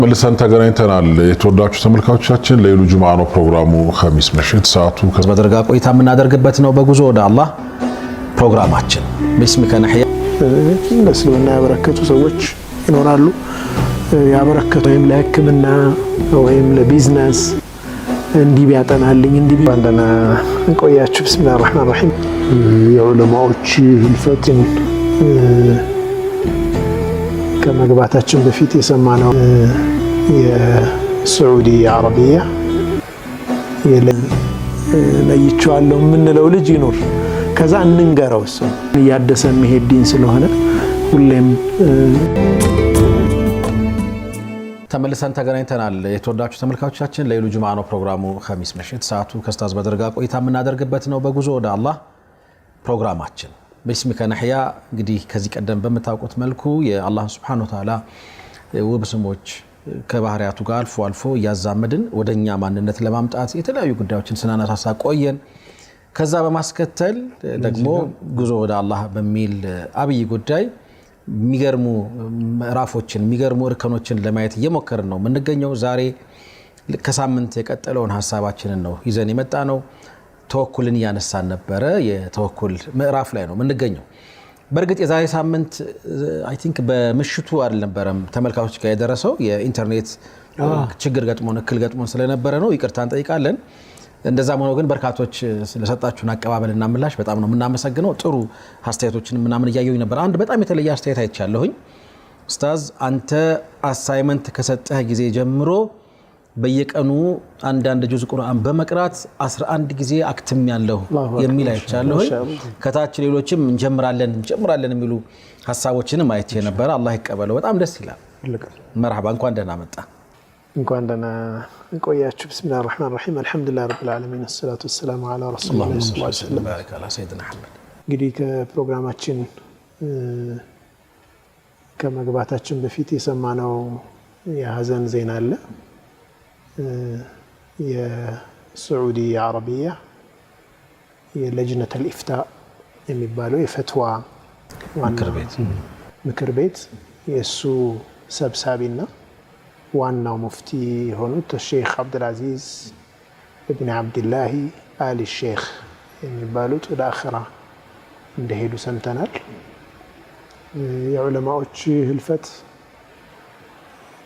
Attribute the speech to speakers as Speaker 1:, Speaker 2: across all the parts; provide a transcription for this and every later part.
Speaker 1: መልሰን ተገናኝተናል። የተወዳጁ ተመልካቾቻችን ለይሉ ጁምዓ ነው ፕሮግራሙ። ኸሚስ ምሽት ሰዓቱ
Speaker 2: በደረጋ ቆይታ የምናደርግበት ነው። በጉዞ ወደ አላህ ፕሮግራማችን ቢስሚከ ነህያ
Speaker 3: ለእስልምና ያበረከቱ ሰዎች ይኖራሉ። ያበረከቱ ወይም ለሕክምና ወይም ለቢዝነስ እንዲህ ቢያጠናልኝ እንዲህ ባንደና ቆያችሁ። ቢስሚላሂር ረህማኒር ረሂም። የዑለማዎች ህልፈትን ከመግባታችን በፊት የሰማነው የሳዑዲ አረቢያ ለይቻለው የምንለው ልጅ ይኖር ከዛ እንንገረው እሱ እያደሰ መሄድ ዲን ስለሆነ ሁሌም
Speaker 2: ተመልሰን ተገናኝተናል። የተወዳጁ ተመልካቾቻችን ለይሉ ጁምዓ ነው ፕሮግራሙ። ኸሚስ ምሽት ሰዓቱ ከኡስታዝ በደረጋ ቆይታ የምናደርግበት ነው። በጉዞ ወደ አላህ ፕሮግራማችን ቢስሚከ ነህያ እንግዲህ ከዚህ ቀደም በመታወቁት መልኩ የአላህ ሱብሓነሁ ወተዓላ ውብ ስሞች ከባህሪያቱ ጋር አልፎ አልፎ ያዛመድን ወደኛ ማንነት ለማምጣት የተለያዩ ጉዳዮችን ስናነሳሳ ቆየን። ከዛ በማስከተል ደግሞ ጉዞ ወደ አላህ በሚል አብይ ጉዳይ የሚገርሙ ምዕራፎችን የሚገርሙ እርከኖችን ለማየት እየሞከርን ነው የምንገኘው። ዛሬ ከሳምንት የቀጠለውን ሐሳባችንን ነው ይዘን የመጣ ነው። ተወኩልን ያነሳን ነበረ። የተወኩል ምዕራፍ ላይ ነው የምንገኘው። በእርግጥ የዛሬ ሳምንት አይ ቲንክ በምሽቱ አልነበረም ተመልካቾች ጋር የደረሰው የኢንተርኔት ችግር ገጥሞን እክል ገጥሞን ስለነበረ ነው። ይቅርታ እንጠይቃለን። እንደዛም ሆኖ ግን በርካቶች ስለሰጣችሁን አቀባበልና ምላሽ በጣም ነው የምናመሰግነው። ጥሩ አስተያየቶችን ምናምን እያየሁኝ ነበር። አንድ በጣም የተለየ አስተያየት አይቻለሁኝ። ኡስታዝ አንተ አሳይመንት ከሰጠህ ጊዜ ጀምሮ በየቀኑ አንዳንድ ጁዝ ቁርአን በመቅራት 11 ጊዜ አክትም ያለው የሚል አይቻለሁኝ። ከታች ሌሎችም እንጀምራለን የሚሉ ሐሳቦችንም አይቼ ነበር። አላህ ይቀበለው። በጣም ደስ ይላል። መርሐባ እንኳን ደህና መጣ።
Speaker 3: እንኳን ደህና ቆያችሁ። ቢስሚላሂር ረህማኒር ረሂም። አልሐምዱሊላሂ ረብል ዓለሚን ወሰላቱ ወሰላሙ ዐላ ረሱሊላህ ሰለላሁ ዐለይሂ ወሰለም።
Speaker 2: ባረከ አላህ ሰይድና አህመድ። እንግዲህ
Speaker 3: ከፕሮግራማችን ከመግባታችን በፊት የሰማነው የሀዘን ዜና አለ። የሳዑዲ አረቢያ የለጅነት አልኢፍታ የሚባለው የፈትዋ ምክር ቤት የሱ ሰብሳቢና ዋናው ሙፍቲ የሆኑት ሼክ አብዱልአዚዝ ኢብኑ አብዱላሂ አሊ ሼክ የሚባሉት ወደ አኺራ እንደሄዱ ሰምተናል። የዑለማዎች ህልፈት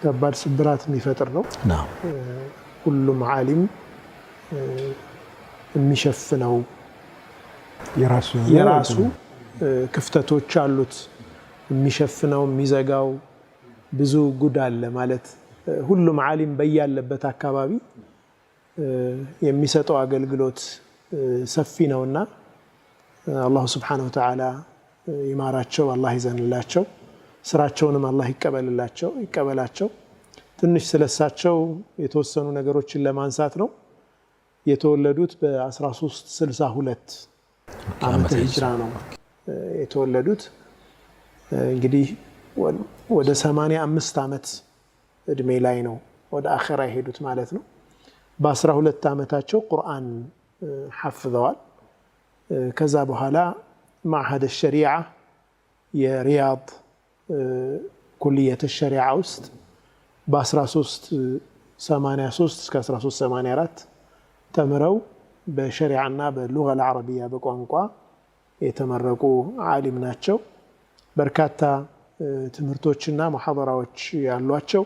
Speaker 3: ከባድ ስብራት የሚፈጥር ነው። ሁሉም ዓሊም የሚሸፍነው የራሱ ክፍተቶች አሉት። የሚሸፍነው የሚዘጋው ብዙ ጉድ አለ ማለት ሁሉም ዓሊም በያለበት አካባቢ የሚሰጠው አገልግሎት ሰፊ ነውና አላሁ ሱብሓነሁ ወተዓላ ይማራቸው፣ አላህ ይዘንላቸው፣ ስራቸውንም አላህ ይቀበላቸው። ትንሽ ስለሳቸው የተወሰኑ ነገሮችን ለማንሳት ነው። የተወለዱት በ1362 ዓመተ ሂጅራ ነው የተወለዱት። እንግዲህ ወደ 85 ዓመት እድሜ ላይ ነው ወደ አኺራ የሄዱት ማለት ነው። በ12 ዓመታቸው ቁርአን ሐፍዘዋል። ከዛ በኋላ ማዕሀድ ሸሪዓ የሪያድ ኩልየተ ሸሪዓ ውስጥ በ1383 እስከ 1384 ተምረው በሸሪዓና በሉጋ አልዓረቢያ በቋንቋ የተመረቁ ዓሊም ናቸው። በርካታ ትምህርቶችና ሙሐደራዎች ያሏቸው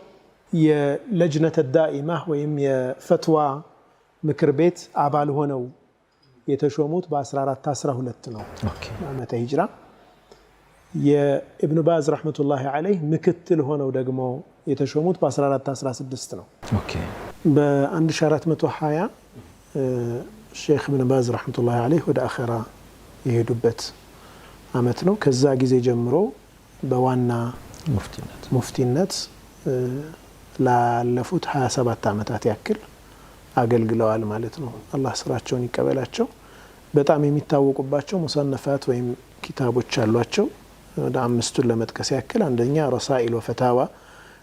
Speaker 3: የለጅነተ ዳኢማ ወይም የፈትዋ ምክር ቤት አባል ሆነው የተሾሙት በ1412 ነው ዓመተ ሂጅራ። የኢብኑ ባዝ ረሕመቱላሂ ዐለይህ ምክትል ሆነው ደግሞ የተሾሙት በ1416 ነው። በ1420 ሼክ ኢብኑ ባዝ ረሕመቱላሂ ዐለይህ ወደ አኺራ የሄዱበት ዓመት ነው። ከዛ ጊዜ ጀምሮ በዋና ሙፍቲነት ላለፉት 27 ዓመታት ያክል አገልግለዋል ማለት ነው። አላህ ስራቸውን ይቀበላቸው። በጣም የሚታወቁባቸው ሙሰነፋት ወይም ኪታቦች አሏቸው። ወደ አምስቱን ለመጥቀስ ያክል አንደኛ ረሳኢል ወፈታዋ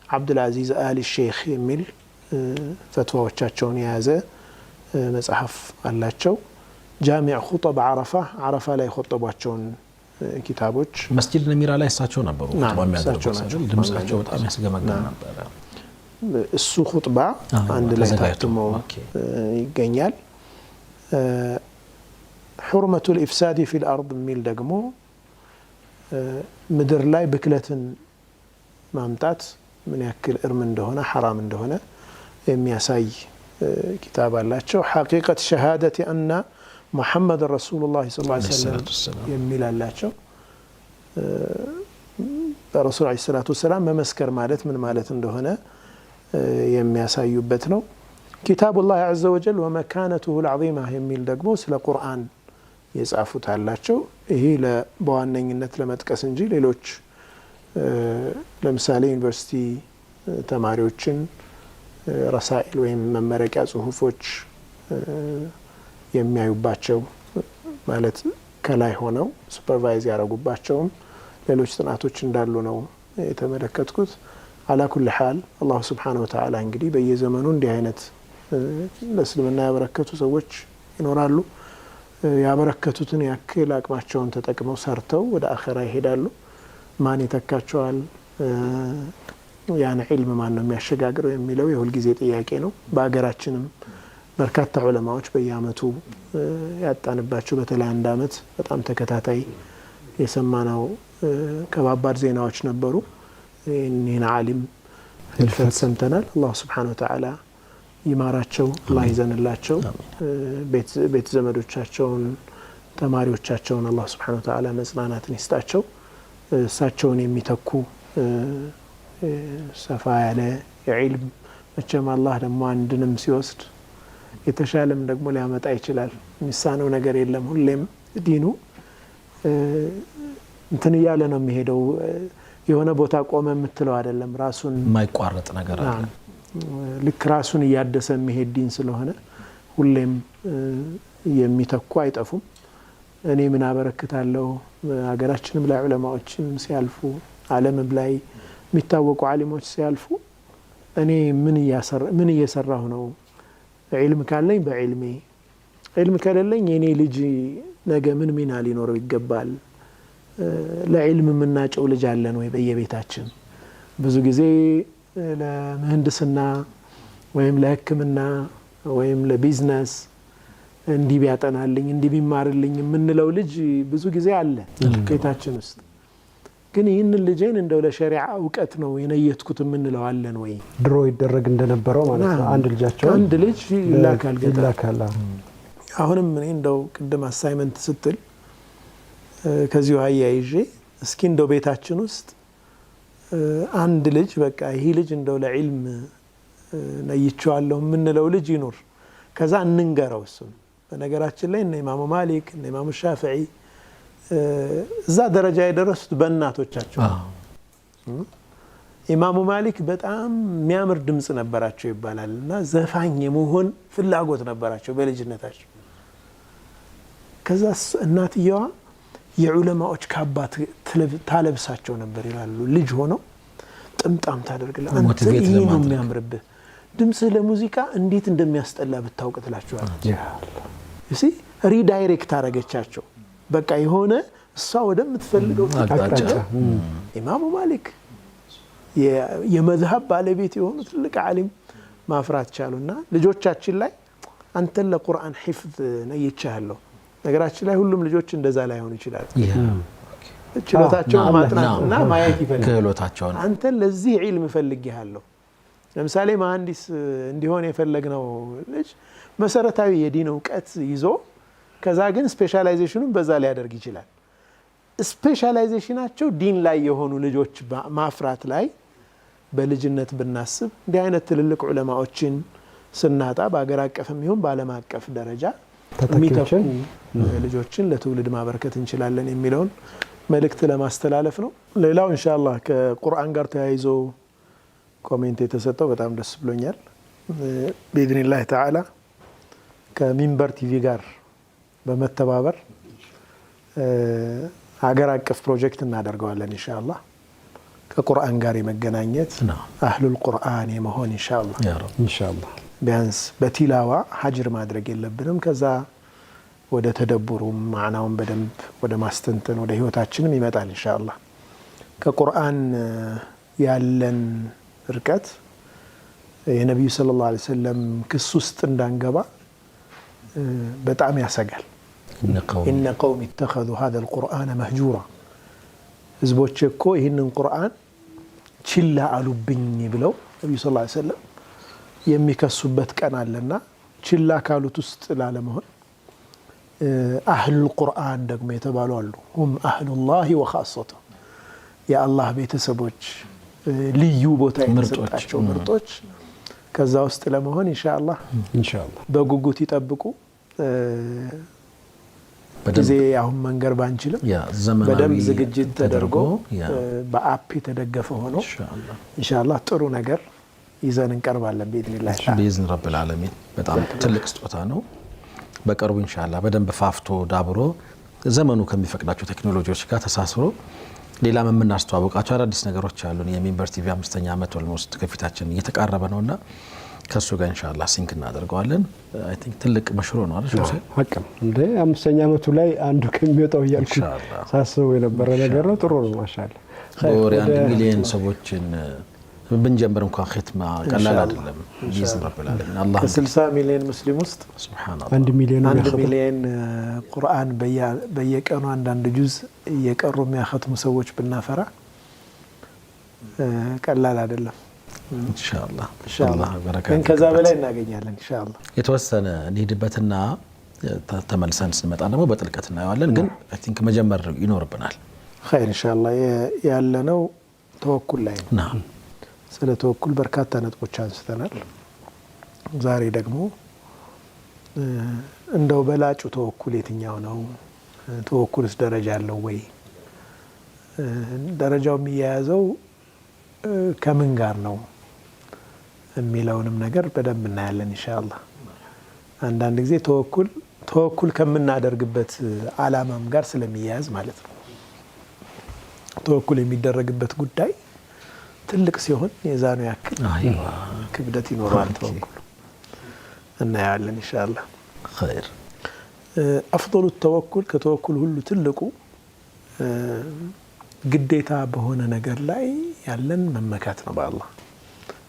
Speaker 3: አብዱልአዚዝ አሊ ሼክ የሚል ፈትዋዎቻቸውን የያዘ መጽሐፍ አላቸው። ጃሚዕ ኹጠብ ዓረፋ ላይ ኹጠቧቸውን ኪታቦች
Speaker 2: መስጂድ ነሚራ ላይ እሳቸው ነበሩ። ድምጻቸው በጣም ያስገመግም ነበር።
Speaker 3: እሱ ኹጥባ አንድ ላይ ታትሞ ይገኛል። حرمة الإفساد في الأرض ሚል ደግሞ ምድር ላይ ብክለትን ማምጣት ምን ያክል እርም እንደሆነ حرام እንደሆነ የሚያሳይ ኪታብ አላቸው። حقيقة شهادة أن محمد رسول الله صلى الله عليه وسلم የሚል አላቸው። በረሱል ዐለይሂ ሰላቱ ወሰላም መመስከር ማለት ምን ማለት እንደሆነ የሚያሳዩበት ነው። ኪታቡላህ ዐዘ ወጀል ወመካነቱሁ العظيمة የሚል ደግሞ ስለ ቁርአን የጻፉት አላቸው። ይሄ በዋነኝነት ለመጥቀስ እንጂ ሌሎች ለምሳሌ ዩኒቨርሲቲ ተማሪዎችን ረሳኢል ወይም መመረቂያ ጽሁፎች የሚያዩባቸው ማለት ከላይ ሆነው ሱፐርቫይዝ ያደረጉባቸውም ሌሎች ጥናቶች እንዳሉ ነው የተመለከትኩት። አላ ኩል ሐል አላሁ ስብሓነሁ ወተዓላ እንግዲህ በየዘመኑ እንዲህ አይነት ለእስልምና ያበረከቱ ሰዎች ይኖራሉ። ያበረከቱትን ያክል አቅማቸውን ተጠቅመው ሰርተው ወደ አኺራ ይሄዳሉ። ማን ይተካቸዋል? ያን ዒልም ማን ነው የሚያሸጋግረው የሚለው የሁል ጊዜ ጥያቄ ነው። በአገራችንም በርካታ ዑለማዎች በየአመቱ ያጣንባቸው በተለይ አንድ አመት በጣም ተከታታይ የሰማነው ከባባድ ዜናዎች ነበሩ። እኒህን ዓሊም ህልፈት ሰምተናል። አላሁ ስብሓነሁ ወተዓላ ይማራቸው፣ አላህ ይዘንላቸው፣ ቤት ዘመዶቻቸውን ተማሪዎቻቸውን አላህ ስብሓነሁ ወተዓላ መጽናናትን ይስጣቸው። እሳቸውን የሚተኩ ሰፋ ያለ የዒልም መቼም አላህ ደግሞ አንድንም ሲወስድ የተሻለም ደግሞ ሊያመጣ ይችላል። የሚሳነው ነገር የለም። ሁሌም ዲኑ እንትን እያለ ነው የሚሄደው። የሆነ ቦታ ቆመ የምትለው አይደለም። ራሱን
Speaker 2: የማይቋረጥ ነገር አለ።
Speaker 3: ልክ ራሱን እያደሰ የሚሄድ ዲን ስለሆነ ሁሌም የሚተኩ አይጠፉም። እኔ ምን አበረክታለሁ? ሀገራችንም ላይ ዑለማዎችን ሲያልፉ ዓለምም ላይ የሚታወቁ ዓሊሞች ሲያልፉ እኔ ምን እየሰራሁ ነው? ዒልም ካለኝ በዒልሜ፣ ዒልም ከሌለኝ የኔ ልጅ ነገ ምን ሚና ሊኖረው ይገባል? ለዒልም የምናጨው ልጅ አለን ወይ በየቤታችን? ብዙ ጊዜ ለምህንድስና ወይም ለሕክምና ወይም ለቢዝነስ እንዲህ ቢያጠናልኝ እንዲህ ቢማርልኝ የምንለው ልጅ ብዙ ጊዜ አለ ቤታችን ውስጥ። ግን ይህንን ልጄን እንደው ለሸሪዓ እውቀት ነው የነየትኩት የምንለው አለን ወይ?
Speaker 4: ድሮ ይደረግ እንደነበረው ማለት ነው። አንድ ልጅ
Speaker 3: ይላካል ገጠር። አሁንም እኔ እንደው ቅድም አሳይመንት ስትል ከዚሁ አያይዤ እስኪ እንደው ቤታችን ውስጥ አንድ ልጅ በቃ ይሄ ልጅ እንደው ለዒልም ነይቼዋለሁ የምንለው ልጅ ይኑር። ከዛ እንንገረው። እሱም በነገራችን ላይ እነ ኢማሙ ማሊክ እነ ኢማሙ ሻፊዒ እዛ ደረጃ የደረሱት በእናቶቻቸው። ኢማሙ ማሊክ በጣም የሚያምር ድምጽ ነበራቸው ይባላል እና ዘፋኝ የመሆን ፍላጎት ነበራቸው በልጅነታቸው። ከዛ እናትየዋ የዑለማዎች ካባት ታለብሳቸው ነበር ይላሉ። ልጅ ሆነው ጥምጣም ታደርግላ አንተ ይሄ ነው የሚያምርብህ፣ ድምጽህ ለሙዚቃ እንዴት እንደሚያስጠላ ብታውቅ ትላቸዋለች። እሺ ሪዳይሬክት አረገቻቸው። በቃ የሆነ እሷ ወደምትፈልገው አቅጣጫ። ኢማሙ ማሊክ የመዝሀብ ባለቤት የሆኑ ትልቅ ዓሊም ማፍራት ቻሉና ልጆቻችን ላይ አንተን ለቁርአን ሒፍዝ ነይቻለሁ። ነገራችን ላይ ሁሉም ልጆች እንደዛ ላይ ሆኑ ይችላል። ችሎታቸውን ማጥናትና ማየት ይፈልጋሉ። አንተን ለዚህ ዒልም ፈልጌሃለሁ። ለምሳሌ መሐንዲስ እንዲሆን የፈለግነው ልጅ መሰረታዊ የዲን እውቀት ይዞ ከዛ ግን ስፔሻላይዜሽኑን በዛ ላይ ያደርግ ይችላል። ስፔሻላይዜሽናቸው ዲን ላይ የሆኑ ልጆች ማፍራት ላይ በልጅነት ብናስብ እንዲህ አይነት ትልልቅ ዑለማዎችን ስናጣ በአገር አቀፍም ይሁን በዓለም አቀፍ ደረጃ የሚተኩ ልጆችን ለትውልድ ማበርከት እንችላለን የሚለውን መልእክት ለማስተላለፍ ነው። ሌላው ኢንሻአላህ ከቁርአን ጋር ተያይዞ ኮሜንት የተሰጠው በጣም ደስ ብሎኛል። በኢድኒላህ ተዓላ ከሚንበር ቲቪ ጋር በመተባበር ሀገር አቀፍ ፕሮጀክት እናደርገዋለን ኢንሻአላህ። ከቁርአን ጋር የመገናኘት አህሉል ቁርአን የመሆን ኢንሻአላህ ኢንሻአላህ ቢያንስ በቲላዋ ሀጅር ማድረግ የለብንም። ከዛ ወደ ተደቡሩም ማዕናውን በደንብ ወደ ማስተንተን ወደ ህይወታችንም ይመጣል ኢንሻአላህ። ከቁርአን ያለን ርቀት የነብዩ ሰለላሁ ዐለይሂ ወሰለም ክስ ውስጥ እንዳንገባ በጣም ያሰጋል። ኢነ ቀውሚ ኢተኸዙ ሀዘል ቁርአነ መህጁራ ህዝቦቼ እኮ ይህንን ቁርአን ችላ አሉብኝ ብለው ነብዩ ሰለላሁ ዐለይሂ ወሰለም የሚከሱበት ቀን አለና ችላ ካሉት ውስጥ ላለመሆን አህሉል ቁርአን ደግሞ የተባሉ አሉ። ሁም አህሉላሂ ወኻሰቱ የአላህ ቤተሰቦች ልዩ ቦታ የተሰጣቸው ምርጦች ከዛ ውስጥ ለመሆን ኢንሻአላህ በጉጉት ይጠብቁ። ጊዜ አሁን መንገር ባንችልም በደንብ ዝግጅት ተደርጎ በአፕ የተደገፈ ሆኖ ኢንሻአላህ ጥሩ ነገር ይዘን እንቀርባለን
Speaker 2: بإذن رب العالمين። በጣም ትልቅ ስጦታ ነው። በቅርቡ ኢንሻአላህ በደንብ ፋፍቶ ዳብሮ ዘመኑ ከሚፈቅዳቸው ቴክኖሎጂዎች ጋር ተሳስሮ ሌላ የምናስተዋውቃቸው አዳዲስ ነገሮች አሉን። የሚንበር ቲቪ 5ኛ ዓመት ኦልሞስት ከፊታችን እየተቃረበ ነውና ከሱ ጋር ኢንሻአላህ ሲንክ እናደርገዋለን። አይ ቲንክ ትልቅ መሽሮ ነው አይደል?
Speaker 4: ሀቅም እንደ 5ኛ ዓመቱ ላይ አንዱ ከሚወጣው ያልኩ ሳስበው የነበረ ነገር ነው። ጥሩ ነው ማሻአላህ።
Speaker 2: ወሬ 1 ሚሊዮን ሰዎችን ብንጀምር እንኳን ختማ ቀላል አይደለም። بإذن رب العالمين الله
Speaker 3: 60 ሚሊዮን ሙስሊም ውስጥ
Speaker 2: ሱብሃንአላህ
Speaker 3: 1 ሚሊዮን ቁርአን በየቀኑ አንዳንድ ጁዝ እየቀሩ የሚያختሙ ሰዎች ብናፈራ ቀላል አይደለም።
Speaker 2: ኢንሻአላህ
Speaker 3: ግን ከዛ በላይ እናገኛለን ኢንሻአላህ።
Speaker 2: የተወሰነ እንሂድበትና ተመልሰን ስንመጣ ደግሞ በጥልቀት እናየዋለን። ግን አይ ቲንክ መጀመር ይኖርብናል።
Speaker 3: خير ኢንሻአላህ ያለነው ተወኩል ላይ ነው። ስለ ተወኩል በርካታ ነጥቦች አንስተናል። ዛሬ ደግሞ እንደው በላጩ ተወኩል የትኛው ነው? ተወኩልስ ደረጃ አለው ወይ? ደረጃው የሚያያዘው ከምን ጋር ነው የሚለውንም ነገር በደንብ እናያለን ኢንሻአላህ። አንዳንድ ጊዜ ተወኩል ከምናደርግበት ዓላማም ጋር ስለሚያያዝ ማለት ነው። ተወኩል የሚደረግበት ጉዳይ ትልቅ ሲሆን የዛኑ ያክል ክብደት ይኖራል። ተወኩል እናያለን ኢንሻአላህ።
Speaker 2: خير
Speaker 3: أفضل التوكل ከተወኩል ሁሉ ትልቁ ግዴታ በሆነ ነገር ላይ ያለን መመካት ነው። በአላህ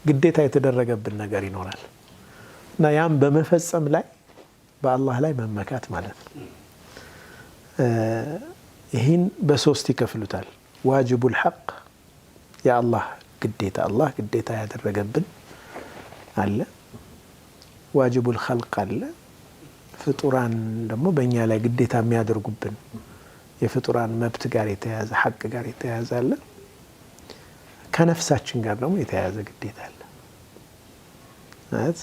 Speaker 3: ግዴታ የተደረገብን ነገር ይኖራል እና ያም በመፈጸም ላይ በአላህ ላይ መመካት ማለት ነው። ይህን በሶስት ይከፍሉታል። ዋጅቡል ሐቅ የአላህ ግዴታ አላህ ግዴታ ያደረገብን አለ። ዋጅቡል ኸልቅ አለ። ፍጡራን ደግሞ በእኛ ላይ ግዴታ የሚያደርጉብን የፍጡራን መብት ጋር የተያያዘ ሐቅ ጋር የተያያዘ አለ። ከነፍሳችን ጋር ደግሞ የተያያዘ ግዴታ አለ። ማለት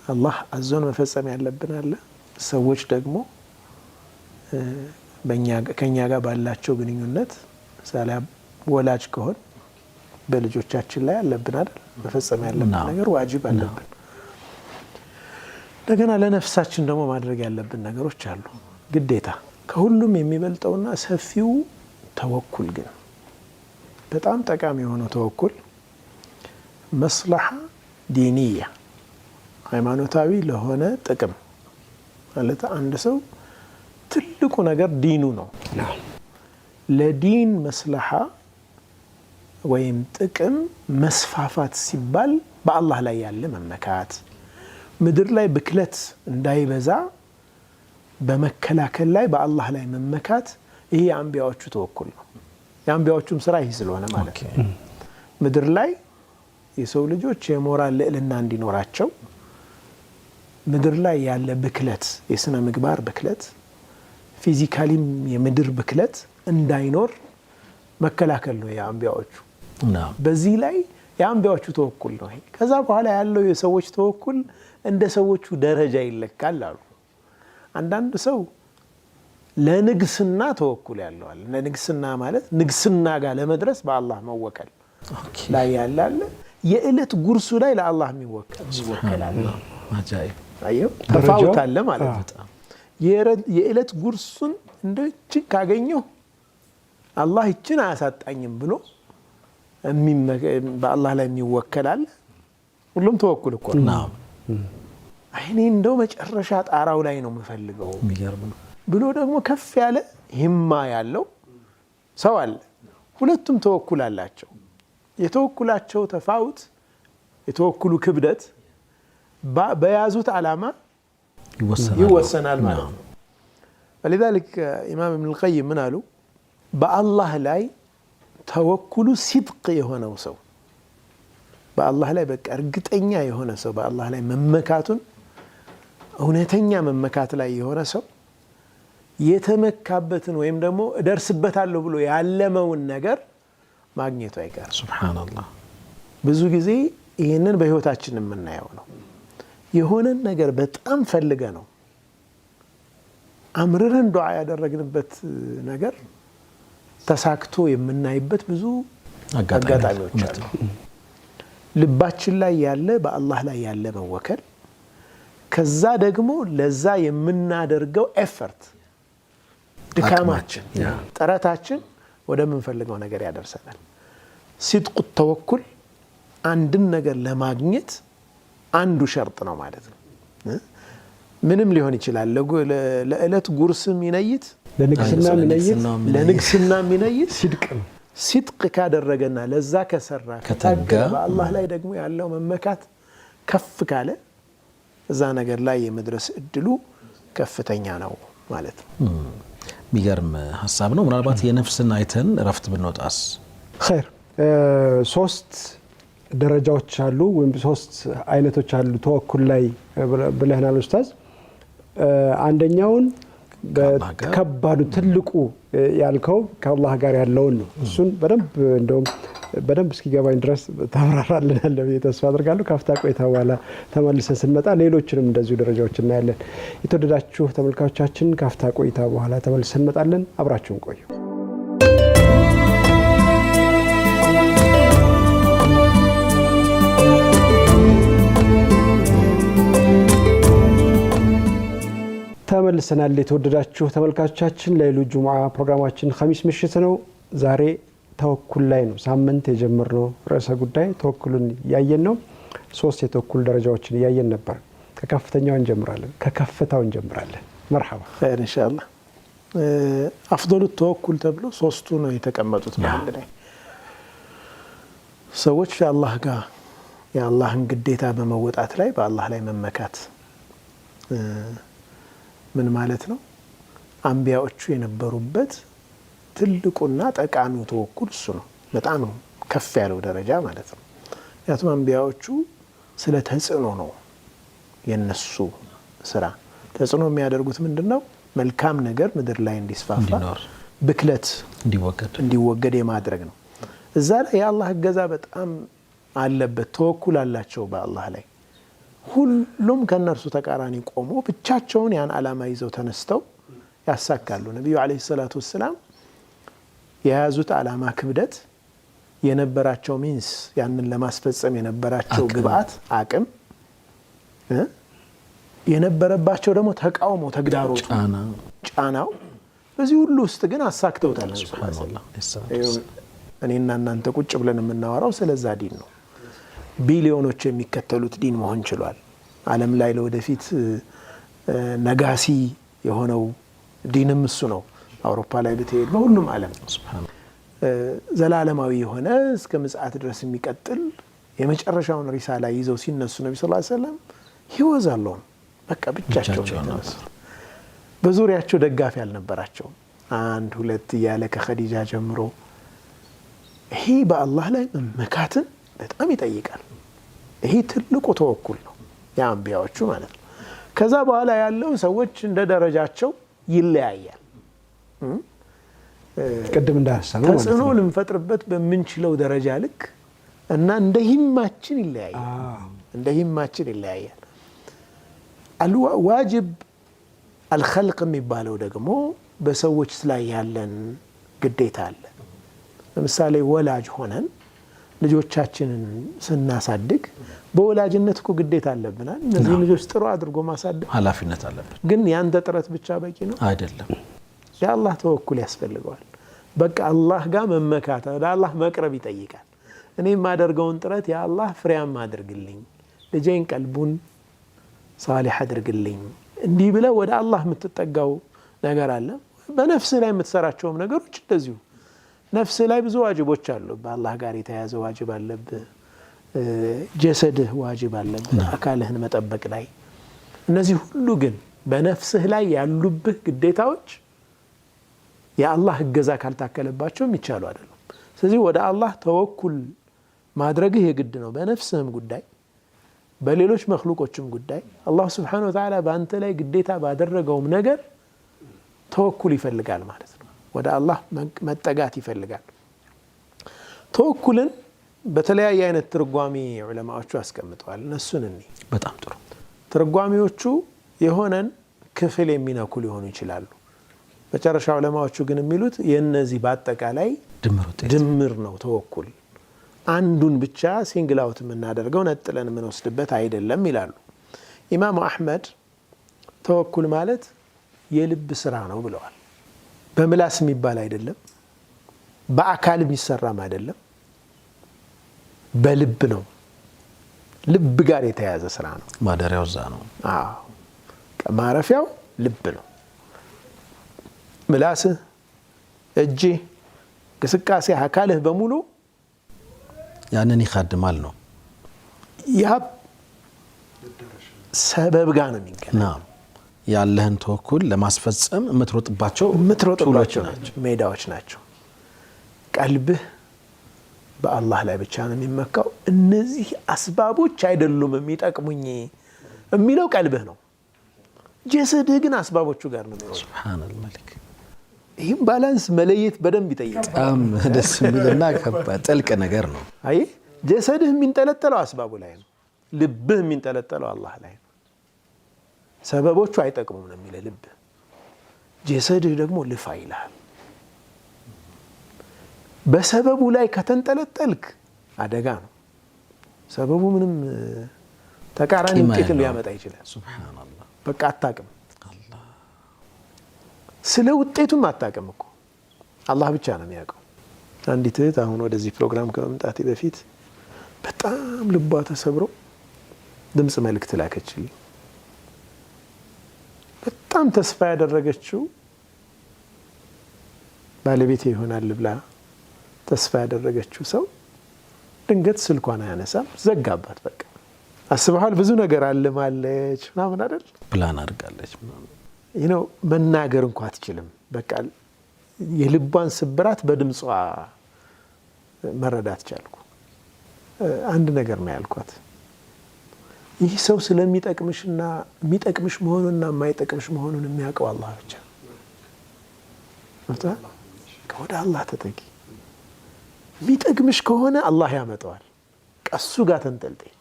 Speaker 3: አላህ አዞን መፈጸም ያለብን አለ። ሰዎች ደግሞ ከኛ ጋር ባላቸው ግንኙነት ምሳሌ ወላጅ ከሆን በልጆቻችን ላይ አለብን አይደል? መፈጸም ያለብን ነገር ዋጅብ አለብን። እንደገና ለነፍሳችን ደግሞ ማድረግ ያለብን ነገሮች አሉ ግዴታ። ከሁሉም የሚበልጠውና ሰፊው ተወኩል ግን በጣም ጠቃሚ የሆነው ተወኩል መስለሓ ዲንያ ሃይማኖታዊ ለሆነ ጥቅም ማለት አንድ ሰው ትልቁ ነገር ዲኑ ነው። ለዲን መስለሓ ወይም ጥቅም መስፋፋት ሲባል በአላህ ላይ ያለ መመካት፣ ምድር ላይ ብክለት እንዳይበዛ በመከላከል ላይ በአላህ ላይ መመካት፣ ይሄ የአንቢያዎቹ ተወኩል ነው። የአንቢያዎቹም ስራ ይህ ስለሆነ ማለት ነው። ምድር ላይ የሰው ልጆች የሞራል ልዕልና እንዲኖራቸው ምድር ላይ ያለ ብክለት፣ የስነ ምግባር ብክለት፣ ፊዚካሊም የምድር ብክለት እንዳይኖር መከላከል ነው የአንቢያዎቹ። በዚህ ላይ የአንቢያዎቹ ተወኩል ነው። ከዛ በኋላ ያለው የሰዎች ተወኩል እንደ ሰዎቹ ደረጃ ይለካል አሉ። አንዳንድ ሰው ለንግስና ተወኩል ያለዋል። ለንግስና ማለት ንግስና ጋር ለመድረስ በአላህ መወከል ላይ ያላለ የእለት ጉርሱ ላይ ለአላህ ይወከላል።
Speaker 2: አጃኢብ
Speaker 3: አየው ተፋውት አለ ማለት ነው። የእለት ጉርሱን እንደች ካገኘው አላህ እችን አያሳጣኝም ብሎ በአላህ ላይ የሚወከላል። ሁሉም ተወኩል እኮ ነው። አይኔ እንደው መጨረሻ ጣራው ላይ ነው የምፈልገው ብሎ ደግሞ ከፍ ያለ ሂማ ያለው ሰው አለ። ሁለቱም ተወኩል አላቸው። የተወኩላቸው ተፋውት የተወኩሉ ክብደት በያዙት ዓላማ ይወሰናል ማለት ነው። ولذلك ኢማም ኢብኑል ቀይም ምን አሉ? በአላህ ላይ ተወኩሉ ሲድቅ የሆነው ሰው በአላህ ላይ በቃ እርግጠኛ የሆነ ሰው በአላህ ላይ መመካቱን እውነተኛ መመካት ላይ የሆነ ሰው የተመካበትን ወይም ደግሞ እደርስበታለሁ ብሎ ያለመውን ነገር ማግኘቱ አይቀርም። ሱብሃንአላህ። ብዙ ጊዜ ይህንን በህይወታችን የምናየው ነው። የሆነን ነገር በጣም ፈልገ ነው አምርረን ዱዓ ያደረግንበት ነገር ተሳክቶ የምናይበት ብዙ አጋጣሚዎች አሉ። ልባችን ላይ ያለ በአላህ ላይ ያለ መወከል ከዛ ደግሞ ለዛ የምናደርገው ኤፈርት ድካማችን ጥረታችን ወደምንፈልገው ነገር ያደርሰናል። ሲድቁ ተወኩል አንድን ነገር ለማግኘት አንዱ ሸርጥ ነው ማለት ነው። ምንም ሊሆን ይችላል። ለእለት ጉርስም ይነይት ለንግስና ይነይት ሲድቅ ካደረገና ለዛ ከሰራ ከታገ በአላህ ላይ ደግሞ ያለው መመካት ከፍ ካለ እዛ ነገር ላይ የመድረስ እድሉ ከፍተኛ ነው ማለት ነው።
Speaker 2: የሚገርም ሐሳብ ነው። ምናልባት የነፍስን አይተን ረፍት ብንወጣስ?
Speaker 4: ኸይር ሶስት ደረጃዎች አሉ ወይም ሶስት አይነቶች አሉ ተወኩል ላይ ብለህናል ኡስታዝ። አንደኛውን ከባዱ ትልቁ ያልከው ከአላህ ጋር ያለውን ነው። እሱን በደንብ እስኪገባኝ ድረስ ታብራራልናለህ ብዬ ተስፋ አድርጋለሁ። ካፍታ ቆይታ በኋላ ተመልሰን ስንመጣ ሌሎችንም እንደዚሁ ደረጃዎች እናያለን። የተወደዳችሁ ተመልካቾቻችን ካፍታ ቆይታ በኋላ ተመልሰን እንመጣለን። አብራችሁን ቆዩ። ተመልሰናል። የተወደዳችሁ ተመልካቾቻችን ለይሉ ጁሙዓ ፕሮግራማችን ኸሚስ ምሽት ነው። ዛሬ ተወኩል ላይ ነው ሳምንት የጀመርነው ርዕሰ ጉዳይ ተወኩልን ያየን ነው። ሶስት የተወኩል ደረጃዎችን ያየን ነበር። ከከፍተኛው እንጀምራለን፣ ከከፍታው እንጀምራለን። መርሐባ
Speaker 3: ኸይር ኢንሻአላህ። አፍዶሉ ተወኩል ተብሎ ሶስቱ ነው የተቀመጡት ማለት ነው። ሰዎች አላህ ጋር የአላህን ግዴታ በመወጣት ላይ በአላህ ላይ መመካት ምን ማለት ነው? አንቢያዎቹ የነበሩበት ትልቁና ጠቃሚው ተወኩል እሱ ነው። በጣም ከፍ ያለው ደረጃ ማለት ነው። ያቱም አንቢያዎቹ ስለ ተጽዕኖ ነው የነሱ ስራ። ተጽዕኖ የሚያደርጉት ምንድነው? መልካም ነገር ምድር ላይ እንዲስፋፋ ብክለት እንዲወገድ የማድረግ ነው። እዛ ላይ የአላህ እገዛ በጣም አለበት። ተወኩል አላቸው በአላህ ላይ። ሁሉም ከነርሱ ተቃራኒ ቆሞ ብቻቸውን ያን ዓላማ ይዘው ተነስተው ያሳካሉ። ነብዩ አለይሂ ሰላቱ ወሰላም የያዙት ዓላማ ክብደት የነበራቸው ሚንስ ያንን ለማስፈጸም የነበራቸው ግብአት አቅም የነበረባቸው ደግሞ ተቃውሞ ተግዳሮቱ ጫናው በዚህ ሁሉ ውስጥ ግን አሳክተውታል። ሱብሃንአላህ። እኔና እናንተ ቁጭ ብለን የምናወራው ስለዛ ዲን ነው። ቢሊዮኖች የሚከተሉት ዲን መሆን ችሏል። ዓለም ላይ ለወደፊት ነጋሲ የሆነው ዲንም እሱ ነው። አውሮፓ ላይ ብትሄድ በሁሉም ዓለም ዘላለማዊ የሆነ እስከ ምጽአት ድረስ የሚቀጥል የመጨረሻውን ሪሳላ ይዘው ሲነሱ ነብዩ ሰለላሁ ዐለይሂ ወሰለም ይወዛሉን በቃ ብቻቸው ተነሱ። በዙሪያቸው ደጋፊ አልነበራቸው። አንድ ሁለት እያለ ከኸዲጃ ጀምሮ ይሄ በአላህ ላይ መመካትን በጣም ይጠይቃል። ይሄ ትልቁ ተወኩል ነው የአንቢያዎቹ ማለት ነው። ከዛ በኋላ ያለው ሰዎች እንደ ደረጃቸው ይለያያል።
Speaker 4: ቅድም እንዳሰነው
Speaker 3: ተጽዕኖ ልንፈጥርበት በምንችለው ደረጃ ልክ እና እንደ ሂማችን ይለያያል። ዋጅብ አልኸልቅ የሚባለው ደግሞ በሰዎች ላይ ያለን ግዴታ አለ። ለምሳሌ ወላጅ ሆነን ልጆቻችንን ስናሳድግ በወላጅነት እኮ ግዴታ አለብናል። እነዚህ ልጆች ጥሩ አድርጎ ማሳደግ
Speaker 2: ኃላፊነት አለብን።
Speaker 3: ግን ያንተ ጥረት ብቻ በቂ ነው
Speaker 2: አይደለም።
Speaker 3: የአላህ ተወኩል ያስፈልገዋል። በቃ አላህ ጋር መመካት ወደ አላህ መቅረብ ይጠይቃል። እኔ የማደርገውን ጥረት ያ አላህ ፍሬያማ አድርግልኝ፣ ልጄን ቀልቡን ሳሊህ አድርግልኝ፣ እንዲህ ብለህ ወደ አላህ የምትጠጋው ነገር አለ። በነፍስ ላይ የምትሰራቸውም ነገሮች እንደዚሁ ነፍስ ላይ ብዙ ዋጅቦች አሉ። በአላህ ጋር የተያያዘ ዋጅብ አለብህ። ጀሰድህ ዋጅብ አለብህ አካልህን መጠበቅ ላይ እነዚህ ሁሉ ግን በነፍስህ ላይ ያሉብህ ግዴታዎች የአላህ እገዛ ካልታከለባቸው የሚቻሉ አይደለም ስለዚህ ወደ አላህ ተወኩል ማድረግህ የግድ ነው በነፍስህም ጉዳይ በሌሎች መخلوቆችም ጉዳይ አላህ Subhanahu Wa Ta'ala በአንተ ላይ ግዴታ ባደረገውም ነገር ተወኩል ይፈልጋል ማለት ነው ወደ አላህ መጠጋት ይፈልጋል ተወኩልን በተለያየ አይነት ትርጓሜ ዑለማዎቹ አስቀምጠዋል እነሱን
Speaker 2: በጣም ጥሩ
Speaker 3: ትርጓሜዎቹ የሆነን ክፍል የሚነኩ ሊሆኑ ይችላሉ በመጨረሻ ዑለማዎቹ ግን የሚሉት የነዚህ በአጠቃላይ ድምር ነው ተወኩል አንዱን ብቻ ሲንግል አውት የምናደርገው ነጥለን የምንወስድበት አይደለም ይላሉ ኢማሙ አህመድ ተወኩል ማለት የልብ ስራ ነው ብለዋል በምላስ የሚባል አይደለም በአካል የሚሰራም አይደለም በልብ ነው ልብ ጋር የተያያዘ ስራ ነው
Speaker 2: ማደሪያው እዛ ነው
Speaker 3: አዎ ማረፊያው ልብ ነው ምላስ እጅ ግስቃሴ አካልህ በሙሉ
Speaker 2: ያንን ይخدማል ነው
Speaker 3: ያ ሰበብ ጋር ነው የሚገናኘው
Speaker 2: ያለህን ተወኩል ለማስፈጸም የምትሮጥባቸው
Speaker 3: ናቸው ሜዳዎች ናቸው ቀልብህ በአላህ ላይ ብቻ ነው የሚመካው እነዚህ አስባቦች አይደሉም የሚጠቅሙኝ የሚለው ቀልብህ ነው ጀሰድህ ግን አስባቦቹ ጋር ነው የሚሆነው
Speaker 2: ሱብሃነል መሊክ
Speaker 3: ይህም ባላንስ መለየት በደንብ ይጠይቃል
Speaker 2: በጣም ደስ የሚልና ከባድ ጥልቅ ነገር ነው
Speaker 3: አይ ጀሰድህ የሚንጠለጠለው አስባቡ ላይ ነው ልብህ የሚንጠለጠለው አላህ ላይ ነው ሰበቦቹ አይጠቅሙም ነው የሚለው ልብ ጀሰድህ ደግሞ ልፋ ይላል በሰበቡ ላይ ከተንጠለጠልክ አደጋ ነው ሰበቡ ምንም ተቃራኒ ውጤት ሊያመጣ ይችላል
Speaker 2: ሱብሃንአላህ
Speaker 3: በቃ አታቅም ስለ ውጤቱም አታቅም እኮ አላህ ብቻ ነው የሚያውቀው አንዲት እህት አሁን ወደዚህ ፕሮግራም ከመምጣቴ በፊት በጣም ልቧ ተሰብሮ ድምጽ መልእክት ላከችልኝ በጣም ተስፋ ያደረገችው ባለቤቴ ይሆናል ብላ ተስፋ ያደረገችው ሰው ድንገት ስልኳን አያነሳም ዘጋባት በቃ አስበሃል ብዙ ነገር አለማለች ምናምን አይደል
Speaker 2: ፕላን አድርጋለች
Speaker 3: ምናምን መናገር እንኳን አትችልም በቃ የልቧን ስብራት በድምጿ መረዳት ቻልኩ አንድ ነገር ነው ያልኳት ይህ ሰው ስለሚጠቅምሽና የሚጠቅምሽ መሆኑንና የማይጠቅምሽ መሆኑን የሚያውቀው አላህ ብቻ ነው ወደ አላህ ተጠጊ የሚጠቅምሽ ከሆነ አላህ ያመጣዋል ቀሱ ጋር ተንጠልጠይ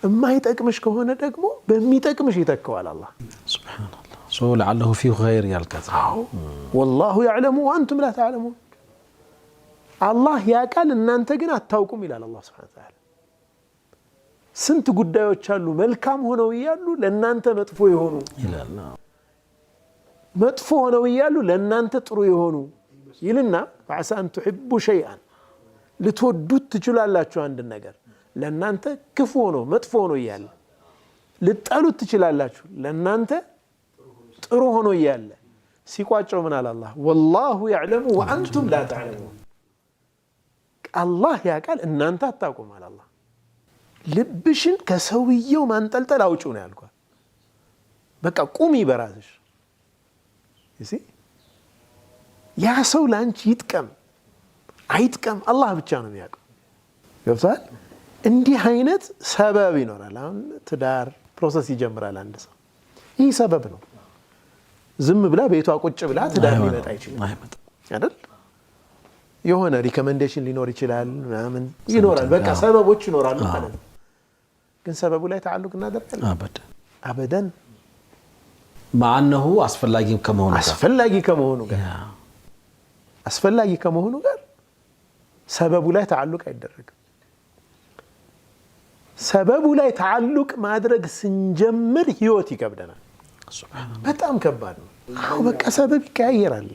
Speaker 3: የማይጠቅምሽ ከሆነ ደግሞ በሚጠቅምሽ ይተካዋል አላህ
Speaker 2: ሱብሃንአላህ لعله فيه خير ያልከት
Speaker 3: والله يعلم وانتم لا تعلمون አላህ ያውቃል እናንተ ግን አታውቁም ይላል አላህ Subhanahu Wa Ta'ala ስንት ጉዳዮች አሉ መልካም ሆነው ይያሉ ለእናንተ መጥፎ ይሆኑ
Speaker 2: ይላል
Speaker 3: መጥፎ ሆነው ይያሉ ለእናንተ ጥሩ ይሆኑ ይልና فعسى ان تحبوا شيئا ልትወዱት ትችላላችሁ አንድ ነገር ለእናንተ ክፉ ነው መጥፎ ነው ይያል ልትጠሉት ትችላላችሁ ለእናንተ ጥሩ ሆኖ ይያል ሲቋጨው ምን አለ አላህ والله يعلم وانتم لا تعلمون አላህ ያውቃል እናንተ አታውቁም አለ አላህ ልብሽን ከሰውየው ማንጠልጠል አውጪው ነው ያልኳት በቃ ቁሚ በራስሽ እሺ ያ ሰው ላንቺ ይጥቀም አይጥቀም አላህ ብቻ ነው የሚያውቀው ገብቷል እንዲህ አይነት ሰበብ ይኖራል አሁን ትዳር ፕሮሰስ ይጀምራል አንድ ሰው ይህ ሰበብ ነው ዝም ብላ ቤቷ ቁጭ ብላ ትዳር ሊመጣ ይችላል አይደል የሆነ ሪኮመንዴሽን ሊኖር ይችላል ምናምን ይኖራል በቃ ሰበቦች ይኖራሉ ማለት ነው ግን ሰበቡ ላይ ተዓልቅ እናደርጋለን አበደን
Speaker 2: ማነሁ
Speaker 3: አስፈላጊ ከመሆኑ ጋር ሰበቡ ላይ ተዓልቅ አይደረግም ሰበቡ ላይ ተዓልቅ ማድረግ ስንጀምር ህይወት ይከብደናል በጣም ከባድ ነው አው በቃ ሰበብ ይቀያየራል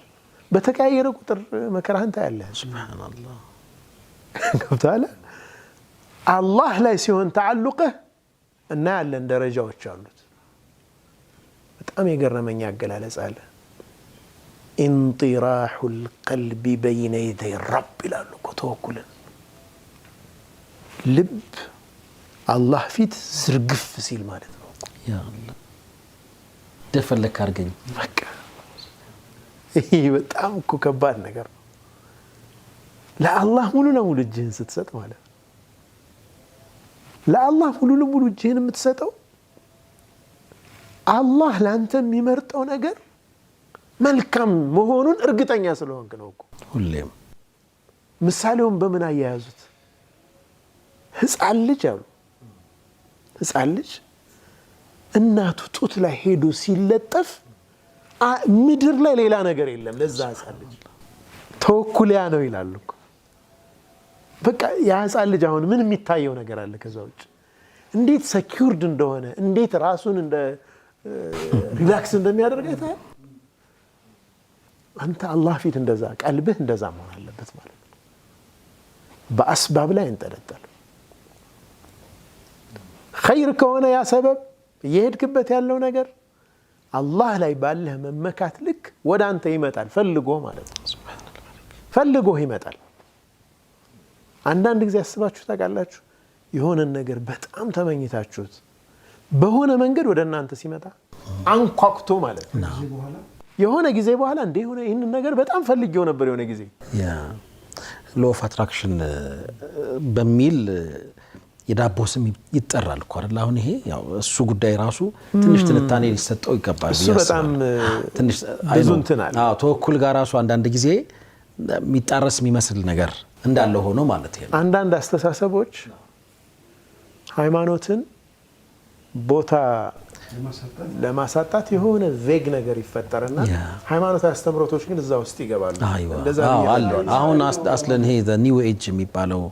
Speaker 3: በተቀያየረ ቁጥር መከራህን ታያለህ
Speaker 2: ሱብሃንአላህ
Speaker 3: ገብቷል አላህ ላይ ሲሆን ተዓልቅህ እና ያለን ደረጃዎች አሉት በጣም የገረመኝ አገላለጽ አለ انطراح القلب بين يدي الرب ይላሉ ተወኩልን ልብ አላህ ፊት ዝርግፍ ሲል ማለት ነው።
Speaker 2: ያ አላህ ደፈለክ አርገኝ
Speaker 3: በቃ ይሄ በጣም እኮ ከባድ ነገር ነው። ለአላህ ሙሉ ለሙሉ እጅህን ስትሰጥ ማለት ነው። ለአላህ ሙሉ ለሙሉ እጅህን የምትሰጠው አላህ ላንተ የሚመርጠው ነገር መልካም መሆኑን እርግጠኛ ስለሆንክ ነው እኮ።
Speaker 2: ሁሌም
Speaker 3: ምሳሌውን በምን አያያዙት? ህፃን ልጅ አሉ ህፃን ልጅ እናቱ ጡት ላይ ሄዶ ሲለጠፍ ምድር ላይ ሌላ ነገር የለም ለዛ ህፃን ልጅ ተወኩልያ ነው ይላሉ እኮ። በቃ ያ ህፃን ልጅ አሁን ምን የሚታየው ነገር አለ ከዛ ውጭ? እንዴት ሰኪውርድ እንደሆነ እንዴት ራሱን እንደ ሪላክስ እንደሚያደርግ አይተሃል? አንተ አላህ ፊት እንደዛ ቀልብህ እንደዛ መሆን አለበት ማለት ነው። በአስባብ ላይ እንጠለጠል። ኸይር ከሆነ ያ ሰበብ እየሄድክበት ያለው ነገር አላህ ላይ ባለህ መመካት ልክ ወደ አንተ ይመጣል ፈልጎ ማለት ነው። ፈልጎ ይመጣል። አንዳንድ ጊዜ አስባችሁ ታውቃላችሁ? የሆነን ነገር በጣም ተመኝታችሁት በሆነ መንገድ ወደ እናንተ ሲመጣ አንኳኩቶ ማለት ነው። የሆነ ጊዜ በኋላ እንደ ሆነ ይሄንን ነገር በጣም ፈልጌው ነበር የሆነ ጊዜ።
Speaker 2: ያ ሎ ኦፍ አትራክሽን በሚል የዳቦ ስም ይጠራል እኮ አይደል? አሁን ይሄ ያው እሱ ጉዳይ ራሱ ትንሽ ትንታኔ ሊሰጠው ይገባል።
Speaker 3: እሱ በጣም
Speaker 2: ትንሽ
Speaker 3: ብዙ እንትን አለ።
Speaker 2: አዎ ተወኩል ጋር ራሱ አንዳንድ ጊዜ የሚጣረስ የሚመስል ነገር እንዳለ ሆኖ ማለት ነው።
Speaker 3: አንዳንድ አስተሳሰቦች ሃይማኖትን ቦታ ለማሳጣት የሆነ ቬግ ነገር ይፈጠርና ሃይማኖታዊ አስተምሮቶች ግን እዛ ውስጥ ይገባሉ።
Speaker 2: እንደዛ አሁን አስለን ይሄ ኒው ኤጅ የሚባለው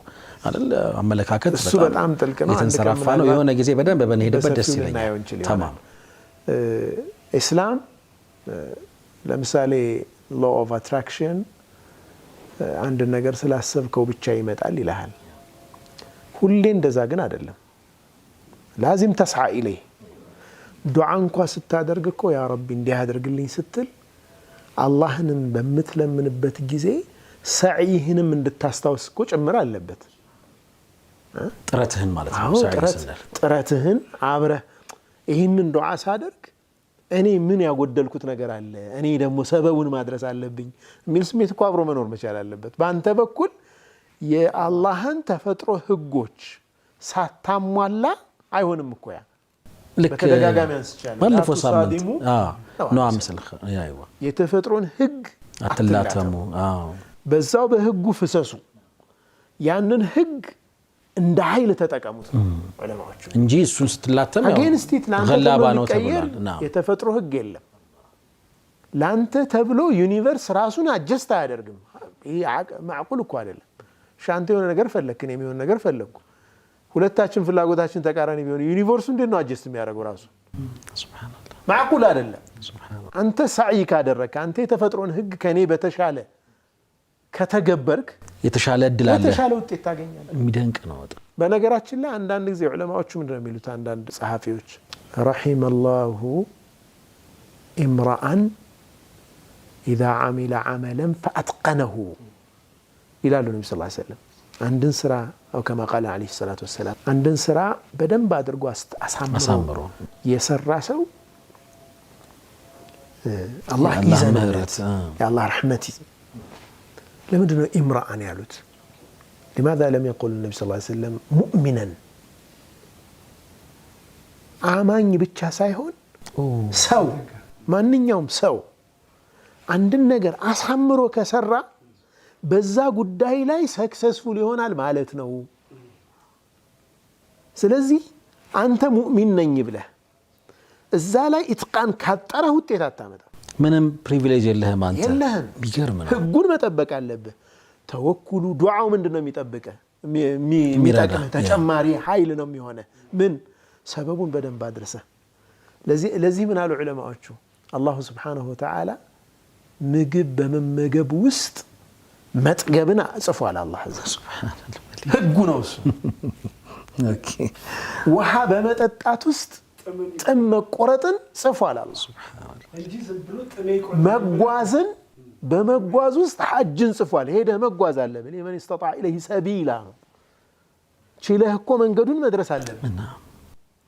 Speaker 2: አይደል አመለካከት
Speaker 3: እሱ በጣም ጥልቅ ነው።
Speaker 2: የተንሰራፋ ነው። የሆነ ጊዜ በደንብ በነሄደበት ደስ ይለኛል። ተማም
Speaker 3: ኢስላም ለምሳሌ ሎ ኦፍ አትራክሽን አንድ ነገር ስላሰብከው ብቻ ይመጣል ይልሃል። ሁሌ እንደዛ ግን አይደለም። ላዚም ተስዓ ኢለይ ዱዓ እንኳ ስታደርግ እኮ ያ ረቢ እንዲህ አድርግልኝ ስትል አላህንም በምትለምንበት ጊዜ ሰዒህንም እንድታስታውስ እኮ ጭምር አለበት።
Speaker 2: ጥረትህን ማለት ነው።
Speaker 3: ጥረትህን አብረህ ይህንን ዱዓ ሳደርግ እኔ ምን ያጎደልኩት ነገር አለ፣ እኔ ደግሞ ሰበቡን ማድረስ አለብኝ የሚል ስሜት እኮ አብሮ መኖር መቻል አለበት። በአንተ በኩል የአላህን ተፈጥሮ ህጎች ሳታሟላ አይሆንም እኮ። ያ በተደጋጋሚ አንስቻለሁ።
Speaker 2: ባለፈው ሳምንት ነው አምስልህ ያይዋ
Speaker 3: የተፈጥሮን ህግ
Speaker 2: አትላተሙ።
Speaker 3: በዛው በህጉ ፍሰሱ። ያንን ህግ እንደ ኃይል ተጠቀሙት ዑለማዎቹ
Speaker 2: እንጂ እሱን ስትላተም ያው
Speaker 3: ገላባ ነው ተብሏል። የተፈጥሮ ህግ የለም ላንተ ተብሎ ዩኒቨርስ ራሱን አጀስት አያደርግም። ይሄ ማዕቁል እኮ አይደለም። ሻንተ የሆነ ነገር ፈለክ፣ እኔም የሆነ ነገር ፈለኩ፣ ሁለታችን ፍላጎታችን ተቃራኒ ቢሆን ዩኒቨርሱ እንዴት ነው አጀስት የሚያደርገው ራሱ? ሱብሃንአላህ ማዕቁል አይደለም። አንተ ሳዕይ ካደረክ፣ አንተ የተፈጥሮን ህግ ከኔ በተሻለ ከተገበርክ የተሻለ እድል አለ፣ የተሻለ ውጤት ታገኛለህ። የሚደንቅ ነው በጣም። በነገራችን ላይ አንዳንድ ጊዜ ዑለማዎቹ ምንድነው የሚሉት? አንዳንድ ጸሐፊዎች ረሒመላሁ ኢምራአን ኢዛ ዓሚለ ዓመለን ፈአትቀነሁ ይላሉ ነቢ ሰለላሁ ዐለይሂ ወሰለም። አንድን ስራ አው ከማ ቃለ ዐለይሂ ሰላቱ ወሰላም አንድን ስራ በደንብ አድርጎ አሳምሮ የሰራ ሰው አላህ ይዘንለት የአላህ ረሕመት። ለምንድን ነው ኢምራአን ያሉት? لماذا لم يقل النبي صلى الله عليه وسلم مؤمنا؟ አማኝ ብቻ ሳይሆን ሰው ማንኛውም ሰው አንድን ነገር አሳምሮ ከሰራ በዛ ጉዳይ ላይ ሰክሰስፉል ይሆናል ማለት ነው። ስለዚህ አንተ ሙእሚን ነኝ ብለህ እዛ ላይ ኢትቃን ካጠረ ውጤት አታመጣ። ምንም ፕሪቪሌጅ የለህም አንተ። ቢገርም ነው። ህጉን መጠበቅ አለብህ። ተወኩሉ ዱዓው ምንድነው የሚጠብቀህ? የሚጠቅምህ ተጨማሪ ኃይል ነው የሚሆነህ። ምን ሰበቡን በደንብ አድርሰህ። ለዚህ ምን አሉ ዑለማዎቹ? አላሁ ስብሓነሁ ወተዓላ ምግብ በመመገብ ውስጥ መጥገብን ጽፏል። አላህ ህጉ ነው እሱ። ውሃ በመጠጣት ውስጥ ጥም መቆረጥን ጽፏል። አላህ መጓዝን በመጓዝ ውስጥ ሐጅን ጽፏል። ሄደህ መጓዝ አለብህ። ለመን استطاع اليه سبيلا ችለህ እኮ መንገዱን መድረስ አለብህ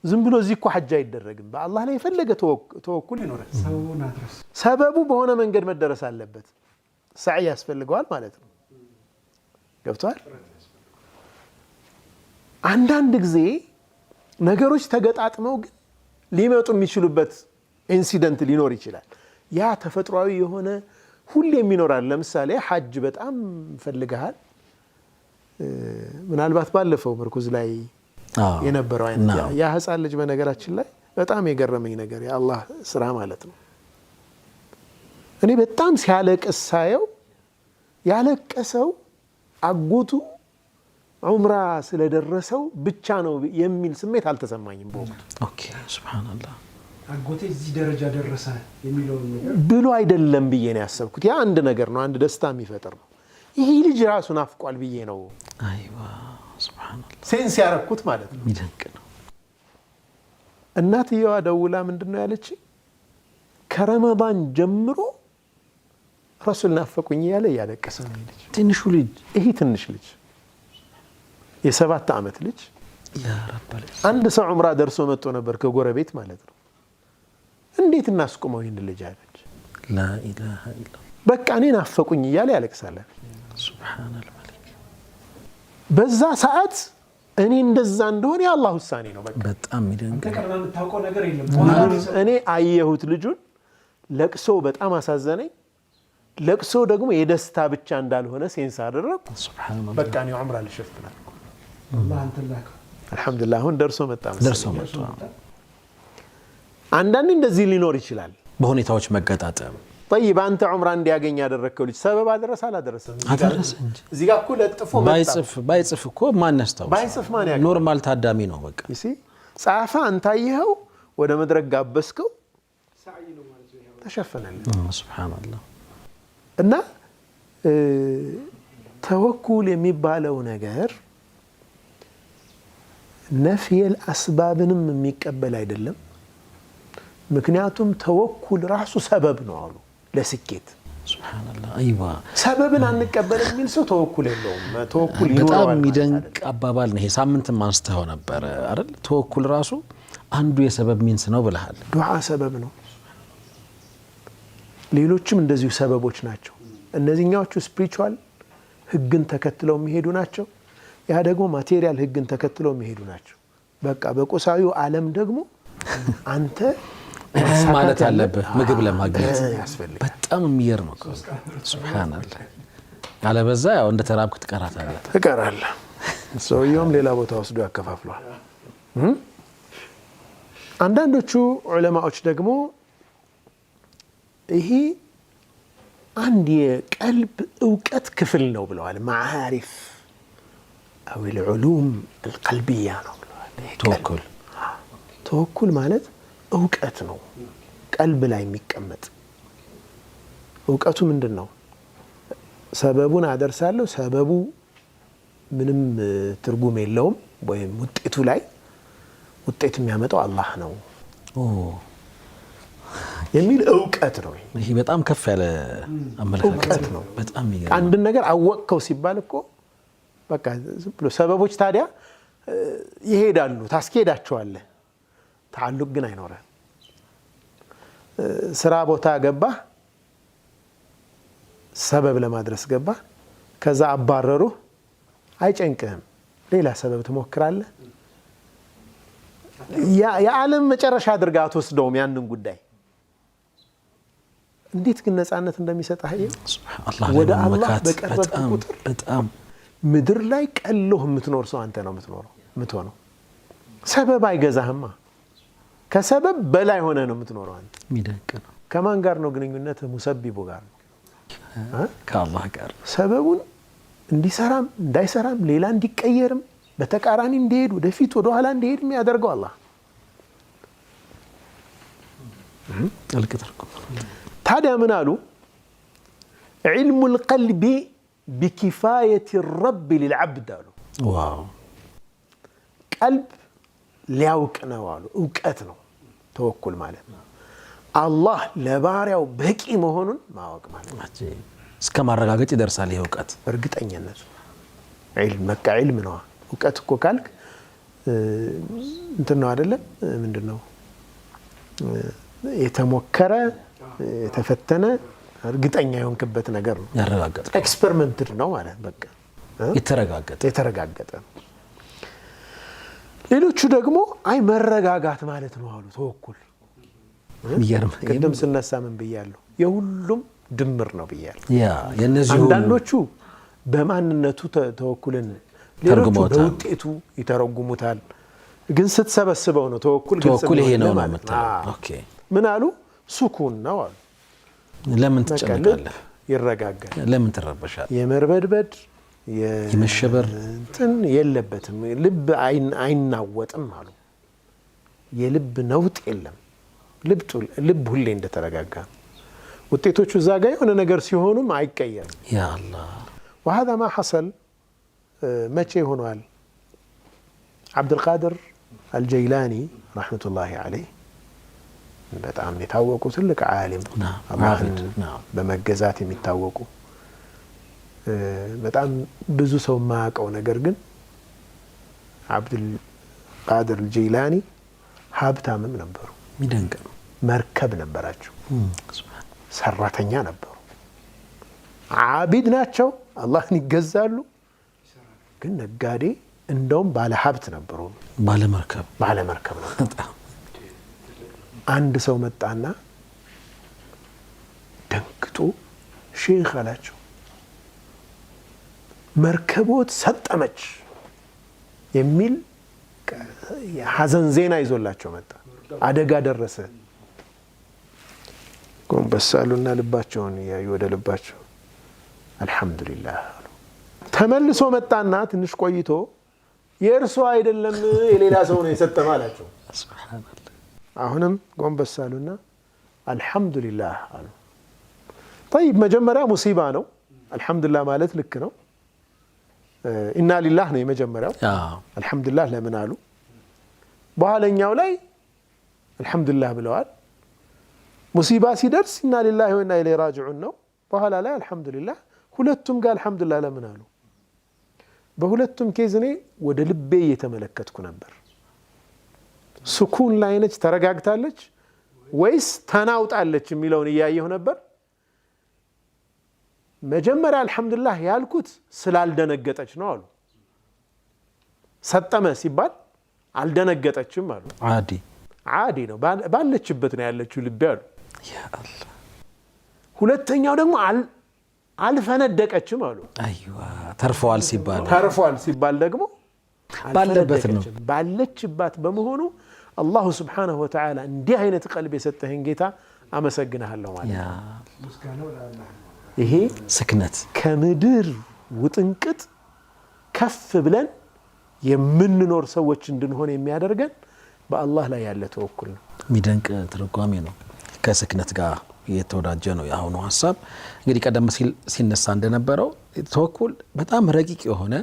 Speaker 3: ዝም ብሎ እዚህ እኮ ሐጅ አይደረግም በአላህ ላይ የፈለገ ተወኩል ይኖራል ሰበቡ በሆነ መንገድ መደረስ አለበት ሰዒ ያስፈልገዋል ማለት ነው ገብቷል አንዳንድ ጊዜ ነገሮች ተገጣጥመው ግን ሊመጡ የሚችሉበት ኢንሲደንት ሊኖር ይችላል ያ ተፈጥሯዊ የሆነ ሁሌም ይኖራል ለምሳሌ ሐጅ በጣም ፈልገሃል ምናልባት ባለፈው ምርኩዝ ላይ የነበረው አይነት ያ ህፃን ልጅ በነገራችን ላይ በጣም የገረመኝ ነገር የአላህ ስራ ማለት ነው እኔ በጣም ሲያለቅስ ሳየው ያለቀሰው አጎቱ ዑምራ ስለደረሰው ብቻ ነው የሚል ስሜት አልተሰማኝም በወቅቱ
Speaker 2: ኦኬ ሱብሃንአላህ
Speaker 4: አጎቴ እዚህ ደረጃ ደረሰ የሚለው ነገር
Speaker 3: ብሎ አይደለም ብዬ ነው ያሰብኩት ያ አንድ ነገር ነው አንድ ደስታ የሚፈጥር ነው ይሄ ልጅ ራሱን አፍቋል ብዬ ነው
Speaker 2: አይዋ ሱብሃንአላህ
Speaker 3: ሴንስ ያረኩት ማለት ነው
Speaker 2: ይደንቅ ነው
Speaker 3: እናትየዋ ደውላ ምንድነው ያለች ከረመዳን ጀምሮ ረሱል ናፈቁኝ ያለቀሰ ነው ልጅ
Speaker 2: ትንሹ ልጅ
Speaker 3: ይሄ ትንሽ ልጅ የ7 ዓመት ልጅ
Speaker 2: ያ ረብ
Speaker 3: አንድ ሰው ዑምራ ደርሶ መጥቶ ነበር ከጎረቤት ማለት ነው እንዴት እናስቆመው ይሄን ልጅ አለች
Speaker 2: ላ ኢላሃ ኢላ
Speaker 3: በቃ እኔ ናፈቁኝ ያለቅሳል
Speaker 2: ሱብሃነል መሊክ
Speaker 3: በዛ ሰዓት እኔ እንደዛ እንደሆነ የአላህ ውሳኔ ነው በቃ
Speaker 2: በጣም ይደንቅ
Speaker 4: ተቀርና የምታውቀው ነገር የለም
Speaker 3: እኔ አየሁት ልጁን ለቅሶ በጣም አሳዘነኝ ለቅሶ ደግሞ የደስታ ብቻ እንዳልሆነ ሴንስ አደረኩ
Speaker 2: ሱብሃንአላህ
Speaker 3: በቃ ነው ዑምራ ልሸፍናል
Speaker 4: አላህ አንተ ላከው
Speaker 3: አልহামዱሊላህ አሁን ደርሶ መጣ አንዳንዴ እንደዚህ ሊኖር ይችላል
Speaker 2: በሁኔታዎች መገጣጠም
Speaker 3: طيب አንተ ዑምራ እንዲያገኝ ያደረከው ልጅ ሰበብ አደረሰ አላደረሰም
Speaker 2: አደረሰ እንጂ
Speaker 3: እዚህ ጋር እኮ ለጥፎ መጣ
Speaker 2: ባይጽፍ እኮ ማን ያስታውስ
Speaker 3: ባይጽፍ ማን ያውቃል
Speaker 2: ኖርማል ታዳሚ ነው በቃ
Speaker 3: እሺ ጻፋ አንታየው ወደ መድረክ ጋበስከው
Speaker 4: ሳይ ነው ማለት ነው
Speaker 3: ተሸፈነልህ
Speaker 2: ሱብሃንአላህ
Speaker 3: እና ተወኩል የሚባለው ነገር ነፍየል አስባብንም የሚቀበል አይደለም ምክንያቱም ተወኩል ራሱ ሰበብ ነው አሉ ለስኬት
Speaker 2: ሱብሃንአላህ አይዋ
Speaker 3: ሰበብን አንቀበልም የሚል ሰው ተወኩል የለውም ተወኩል ይኖራል
Speaker 2: በጣም የሚደንቅ አባባል ነው ይሄ ሳምንትም አንስተው ነበር አይደል ተወኩል ራሱ አንዱ የሰበብ ሚንስ ነው ብለሃል
Speaker 3: ዱዓ ሰበብ ነው ሌሎችም እንደዚሁ ሰበቦች ናቸው እነዚህኛዎቹ ስፒሪቹዋል ህግን ተከትለው የሚሄዱ ናቸው ያ ደግሞ ማቴሪያል ህግን ተከትለው የሚሄዱ ናቸው በቃ በቁሳዊው ዓለም ደግሞ አንተ
Speaker 2: ማለት አለብህ ምግብ ለማግኘት
Speaker 3: ያስፈልጋል
Speaker 2: በጣም የሚገርም ነው ሱብሃንአላህ ያለበዛ ያው እንደ ተራብክ
Speaker 3: ትቀራለህ ሰውየውም ሌላ ቦታ ወስዶ ያከፋፍሏል አንዳንዶቹ ዑለማዎች ደግሞ ይሄ አንድ የቀልብ ዕውቀት ክፍል ነው ብለዋል ማዓሪፍ أو العلوم القلبية توكل ማለት ዕውቀት ነው ቀልብ ላይ የሚቀመጥ ዕውቀቱ ምንድነው ሰበቡን አደርሳለሁ ሰበቡ ምንም ትርጉም የለውም ወይም ውጤቱ ላይ ውጤት የሚያመጣው አላህ ነው የሚል ዕውቀት ነው
Speaker 2: ይሄ በጣም ከፍ ያለ አመለካከት
Speaker 3: ነው
Speaker 2: በጣም ይገርም
Speaker 3: አንድ ነገር አወቅከው ሲባል እኮ በቃ ዝም ብሎ ሰበቦች ታዲያ ይሄዳሉ ታስኬዳቸዋለህ ተዓልቅ ግን አይኖርም ስራ ቦታ ገባ ሰበብ ለማድረስ ገባ ከዛ አባረሩ አይጨንቅህም ሌላ ሰበብ ትሞክራለህ የዓለም መጨረሻ አድርጋ አትወስደውም ያንን ጉዳይ እንዴት ግን ነፃነት እንደሚሰጥህ
Speaker 2: አላህ
Speaker 3: ወደ አላህ በቀረበ ቁጥር
Speaker 2: በጣም
Speaker 3: ምድር ላይ ቀሎህ የምትኖር ሰው አንተ ነው የምትሆነው ሰበብ አይገዛህማ ከሰበብ በላይ ሆነ ነው የምትኖረው አንተ
Speaker 2: የሚደንቅ ነው
Speaker 3: ከማን ጋር ነው ግንኙነት ሙሰቢቡ ጋር ነው
Speaker 2: ከአላህ ጋር
Speaker 3: ሰበቡን እንዲሰራም እንዳይሰራም ሌላ እንዲቀየርም በተቃራኒ እንዲሄድ ወደፊት ወደ ኋላ እንዲሄድ የሚያደርገው አላህ
Speaker 2: አልከተርኩም
Speaker 3: ታዲያ ምን አሉ علم القلب بكفاية الرب للعبد
Speaker 2: واو
Speaker 3: قلب ሊያውቅነው አሉ ዕውቀት ነው ተወኩል ማለት አላህ ለባሪያው በቂ መሆኑን ማወቅ ማለት ነው
Speaker 2: እስከ ማረጋገጥ ይደርሳል ይሄ ዕውቀት
Speaker 3: እርግጠኝነት ዒልም መካ ዒልም ነው ዕውቀት እኮ ካልክ እንትን ነው አይደለም ምንድነው የተሞከረ የተፈተነ እርግጠኛ የሆንክበት ነገር ነው
Speaker 2: ያረጋገጠ
Speaker 3: ኤክስፐሪመንትድ ነው ማለት በቃ የተረጋገጠ ሌሎቹ ደግሞ አይ መረጋጋት ማለት ነው አሉ ተወኩል
Speaker 2: ይገርም
Speaker 3: ቅድም ስነሳ ምን ብያለሁ የሁሉም ድምር ነው ብያለሁ
Speaker 2: ያ የነዚህ
Speaker 3: አንዳንዶቹ በማንነቱ ተወኩልን ሌሎቹ በውጤቱ ይተረጉሙታል ግን ስትሰበስበው ነው ተወኩል
Speaker 2: ይሄ ነው ማለት ኦኬ
Speaker 3: ምን አሉ ሱኩን ነው አሉ
Speaker 2: ለምን ትጨነቃለህ
Speaker 3: ይረጋጋል
Speaker 2: ለምን ትረበሻለህ
Speaker 3: የመርበድበድ
Speaker 2: የመሸበር
Speaker 3: እንትን የለበትም ልብ አይናወጥም አሉ የልብ ነውጥ የለም ልብ ሁሌ እንደተረጋጋ ውጤቶቹ እዛ ጋር የሆነ ነገር ሲሆኑም አይቀየርም
Speaker 2: ያ አላህ
Speaker 3: وهذا ما حصل መቼ ሆኗል عبد القادر الجيلاني رحمة الله عليه በጣም የታወቁ ትልቅ ዓሊም አላህን በመገዛት የሚታወቁ በጣም ብዙ ሰው ማያውቀው ነገር ግን عبد القادر الجيلاني ሀብታምም ነበሩ
Speaker 2: ሚደንቅ
Speaker 3: መርከብ ነበራቸው ሰራተኛ ነበሩ ዓቢድ ናቸው አላህን ይገዛሉ ግን ነጋዴ እንደውም ባለ ሀብት ነበሩ ባለ መርከብ ነው አንድ ሰው መጣና ደንግጦ ሼክ አላቸው መርከቦት ሰጠመች የሚል ሐዘን ዜና ይዞላቸው መጣ አደጋ ደረሰ ጎንበሳሉና ልባቸውን ያዩ ወደ ልባቸው አልহামዱሊላህ ተመልሶ መጣና ትንሽ ቆይቶ የእርሱ አይደለም የሌላ ሰው ነው የሰጠማ አላቸው ሱብሃንአላህ አሁንም ጎንበሳሉና አልহামዱሊላህ አሉ طيب መጀመሪያ ሙሲባ ነው አልহামዱሊላህ ማለት ልክ ነው ኢና ሊላህ ነው የመጀመሪያው አልহামዱሊላህ ለምን አሉ በኋላኛው ላይ አልহামዱሊላህ ብለዋል ሙሲባ ሲደርስ ኢና ሊላሂ ወኢና ኢለይሂ ራጂዑን ነው በኋላ ላይ አልহামዱሊላህ ሁለቱም ጋር አልহামዱሊላህ ለምን አሉ በሁለቱም ኬዝ እኔ ወደ ልቤ እየተመለከትኩ ነበር ሱኩን ላይ ነች ተረጋግታለች ወይስ ተናውጣለች የሚለውን እያየሁ ነበር መጀመሪያ አልহামዱሊላህ ያልኩት ስላልደነገጠች ነው አሉ ሰጠመ ሲባል አልደነገጠችም አሉ ዓዲ ነው ባለችበት ነው ያለችው ልቤ አሉ ያ አላህ ሁለተኛው ደግሞ አልፈነደቀችም አሉ
Speaker 2: አይዋ ተርፏል
Speaker 3: ሲባል ደግሞ
Speaker 2: ባለበት ነው
Speaker 3: ባለችበት በመሆኑ አላህ Subhanahu Wa Ta'ala እንዲህ አይነት ቀልብ የሰጠህን ጌታ አመሰግናለሁ ማለት
Speaker 2: ያ
Speaker 4: ምስጋናው ለአላህ
Speaker 3: ይሄ
Speaker 2: ስክነት
Speaker 3: ከምድር ውጥንቅጥ ከፍ ብለን የምንኖር ሰዎች እንድንሆን የሚያደርገን በአላህ ላይ ያለ ተወኩል ነው
Speaker 2: ሚደንቅ ትርጓሜ ነው ከስክነት ጋር የተወዳጀ ነው ያሁኑ ሐሳብ እንግዲህ ቀደም ሲል ሲነሳ እንደነበረው ተወኩል በጣም ረቂቅ የሆነ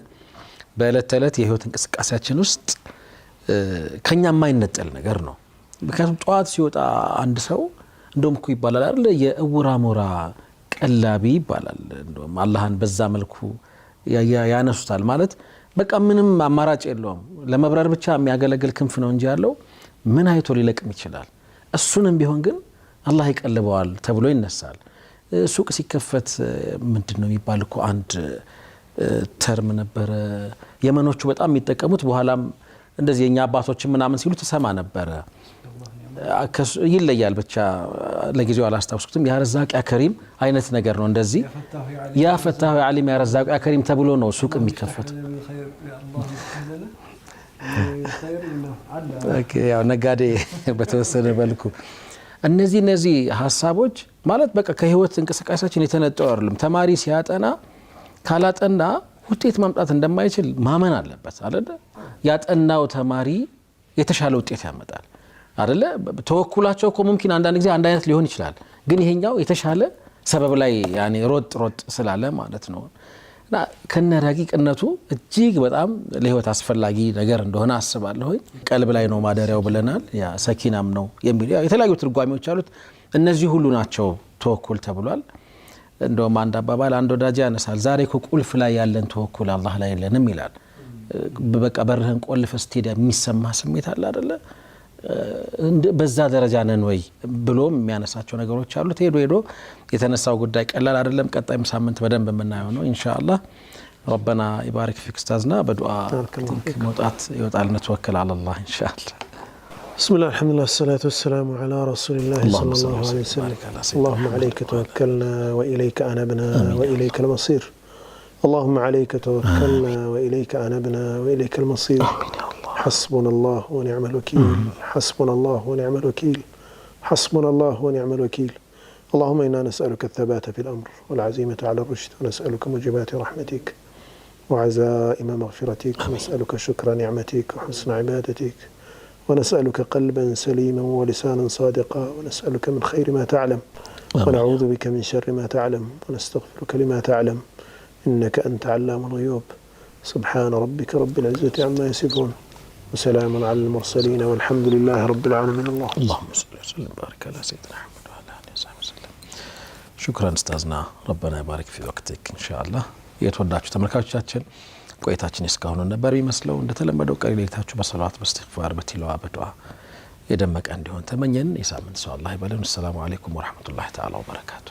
Speaker 2: በእለት ተእለት የህይወት እንቅስቃሴያችን ውስጥ ከኛ የማይነጠል ነገር ነው ምክንያቱም ጧት ሲወጣ አንድ ሰው እንደውም እኮ ይባላል አይደል የእውራ ሞራ ቀላቢ ይባላል እንደውም አላህን በዛ መልኩ ያነሱታል ማለት በቃ ምንም አማራጭ የለውም ለመብረር ብቻ የሚያገለግል ክንፍ ነው እንጂ ያለው ምን አይቶ ሊለቅም ይችላል እሱንም ቢሆን ግን አላህ ይቀልበዋል ተብሎ ይነሳል ሱቅ ሲከፈት ምንድነው የሚባል እኮ አንድ ተርም ነበር የመኖቹ በጣም የሚጠቀሙት በኋላም እንደዚህ የኛ አባቶች ምናምን ሲሉ ተሰማ ነበር ይለያል ብቻ ለጊዜው አላስታውስኩትም ያ ረዛቅ ያ ከሪም አይነት ነገር ነው እንደዚህ ያ ፈታሁ ዓሊም ያ ረዛቅ ያ ከሪም ተብሎ ነው ሱቅ የሚከፈት ያው ነጋዴ በተወሰነ መልኩ እነዚህ ሐሳቦች ማለት በቃ ከህይወት እንቅስቃሴያችን የተነጠው አይደለም ተማሪ ሲያጠና ካላጠና ውጤት ማምጣት እንደማይችል ማመን አለበት አይደል ያጠናው ተማሪ የተሻለ ውጤት ያመጣል አይደለ ተወኩላቸው እኮ ሙምኪን አንዳንድ ጊዜ አንድ አይነት ሊሆን ይችላል ግን ይሄኛው የተሻለ ሰበብ ላይ ያኔ ሮጥ ስላለ ማለት ነው እና ከነረቂቅነቱ እጅግ በጣም ለህይወት አስፈላጊ ነገር እንደሆነ አስባለሁ ቀልብ ላይ ነው ማደሪያው ብለናል ያ ሰኪናም ነው የሚል የተለያዩ ትርጓሜዎች አሉት እነዚህ ሁሉ ናቸው ተወኩል ተብሏል እንደውም አንድ አባባል አንድ ወዳጅ ያነሳል ዛሬ እኮ ቁልፍ ላይ ያለን ተወኩል አላህ ላይ የለንም ይላል በቃ በርህን ቆልፈ ስትሄድ የሚሰማ ስሜት አለ አይደለ በዛ ደረጃ ነን ወይ ብሎም የሚያነሳቸው ነገሮች አሉ ሄዶ የተነሳው ጉዳይ ቀላል አይደለም ቀጣይም ሳምንት በደንብ የምናየው ነው ኢንሻአላህ ربنا يبارك فيك استاذنا بدعاء موطات يوطال نتوكل على الله ان شاء الله
Speaker 3: بسم الله الحمد لله والصلاة والسلام على رسول الله صلى الله عليه وسلم اللهم عليك توكلنا وإليك أنبنا وإليك المصير اللهم عليك توكلنا وإليك أنبنا وإليك المصير حسبنا الله ونعم الوكيل حسبنا الله ونعم الوكيل حسبنا الله ونعم الوكيل اللهم إنا نسألك الثبات في الأمر والعزيمة على الرشد ونسألك موجبات رحمتك وعزائم مغفرتك ونسألك شكر نعمتك وحسن عبادتك ونسألك قلبا سليما ولسانا صادقا ونسألك من خير ما تعلم ونعوذ بك من شر ما تعلم ونستغفرك لما تعلم إنك أنت علام الغيوب سبحان ربك رب العزة عما يصفون وسلام على المرسلين والحمد لله رب العالمين
Speaker 2: اللهم صل وسلم وبارك على سيدنا محمد وعلى آله وصحبه وسلم شكرا استاذنا ربنا يبارك في وقتك إن شاء الله የተወዳችሁ ተመልካቾቻችን ቆይታችን እስካሁን ነበር ይመስለው እንደተለመደው ቀሪ ሌሊታችሁ በሰላዋት በእስትግፋር በቲላዋ በዱዓ የደመቀ እንዲሆን ተመኘን የሳምንት ሰው አላህ ይበለን ሰላም አለይኩም ወራህመቱላሂ ተዓላ ወበረካቱ